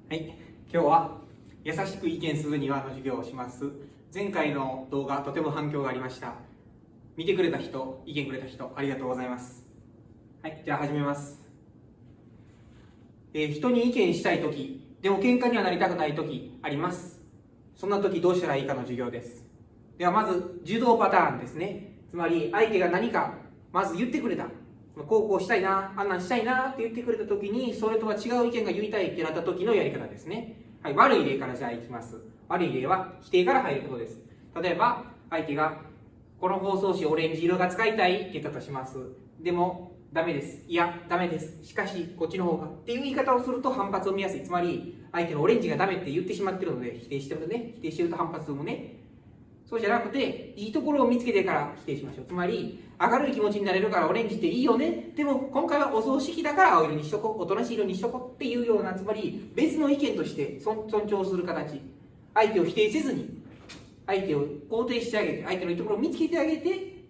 はい、今日は優しく意見するにはの授業をします。前回の動画とても反響がありました。見てくれた人、意見くれた人ありがとうございます。はい、じゃあ始めます。人に意見したいとき、でも喧嘩にはなりたくないときあります。そんなときどうしたらいいかの授業です。ではまず受動パターンですね。つまり相手が何かまず言ってくれた。こうしたいな、あんなんしたいなって言ってくれたときに、それとは違う意見が言いたいってなったときのやり方ですね。はい、悪い例からじゃあいきます。悪い例は否定から入ることです。例えば、相手が、この包装紙オレンジ色が使いたいって言ったとします。でも、ダメです。いや、ダメです。しかし、こっちの方が。っていう言い方をすると反発を見やすい。つまり、相手のオレンジがダメって言ってしまってるので、否定してると反発もね。そうじゃなくて、いいところを見つけてから否定しましょう。つまり、明るい気持ちになれるからオレンジっていいよね。でも、今回はお葬式だから青色にしとこう。おとなしい色にしとこうっていうような、つまり、別の意見として尊重する形。相手を否定せずに、相手を肯定してあげて、相手のいいところを見つけてあげて、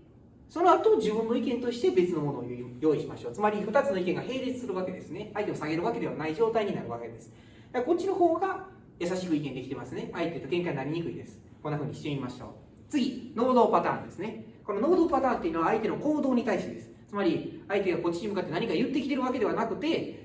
その後、自分の意見として別のものを用意しましょう。つまり、2つの意見が並列するわけですね。相手を下げるわけではない状態になるわけです。だからこっちの方が優しく意見できてますね。相手と喧嘩になりにくいです。こんな風にしてみましょう。次、能動パターンですね。この能動パターンっていうのは相手の行動に対してです。つまり、相手がこっちに向かって何か言ってきてるわけではなくて、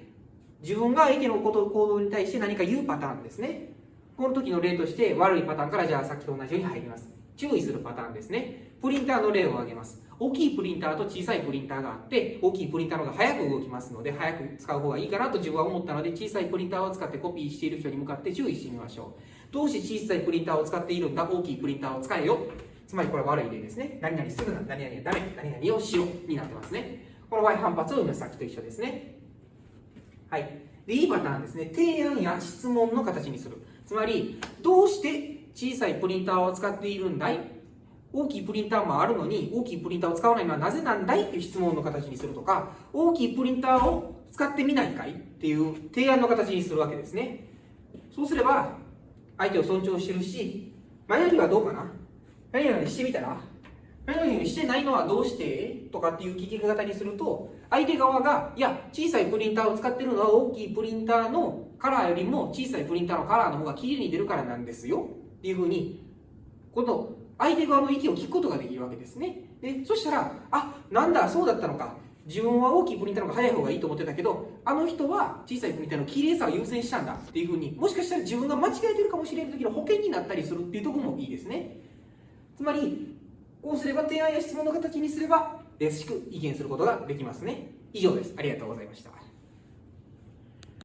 自分が相手の行動に対して何か言うパターンですね。この時の例として、悪いパターンからじゃあさっきと同じように入ります。注意するパターンですね。プリンターの例を挙げます。大きいプリンターと小さいプリンターがあって、大きいプリンターの方が早く動きますので、早く使う方がいいかなと自分は思ったので、小さいプリンターを使ってコピーしている人に向かって注意してみましょう。どうして小さいプリンターを使っているんだ、大きいプリンターを使えよ。つまりこれは悪い例ですね。何々するな、何々はダメ、何々をしろになってますね。この場合反発を生むさっきと一緒ですね。はい。で、いいパターンですね。提案や質問の形にする。つまり、どうして小さいプリンターを使っているんだい？大きいプリンターもあるのに、大きいプリンターを使わないのはなぜなんだいっていう質問の形にするとか、大きいプリンターを使ってみないかいっていう提案の形にするわけですね。そうすれば、相手を尊重してるし、前よりはどうかな？何々してみたら？何々してないのはどうして？とかっていう聞き方にすると、相手側が、いや、小さいプリンターを使ってるのは大きいプリンターのカラーよりも小さいプリンターのカラーの方が綺麗に出るからなんですよっていうふうに、この相手側の意見を聞くことができるわけですね。で、そしたら、あ、なんだ、そうだったのか。自分は大きいプリンターの方が早い方がいいと思ってたけど、あの人は小さいプリンターの綺麗さを優先したんだっていうふうに、もしかしたら自分が間違えてるかもしれない時の保険になったりするっていうところもいいですね。つまり、こうすれば提案や質問の形にすれば、優しく意見することができますね。以上です。ありがとうございました。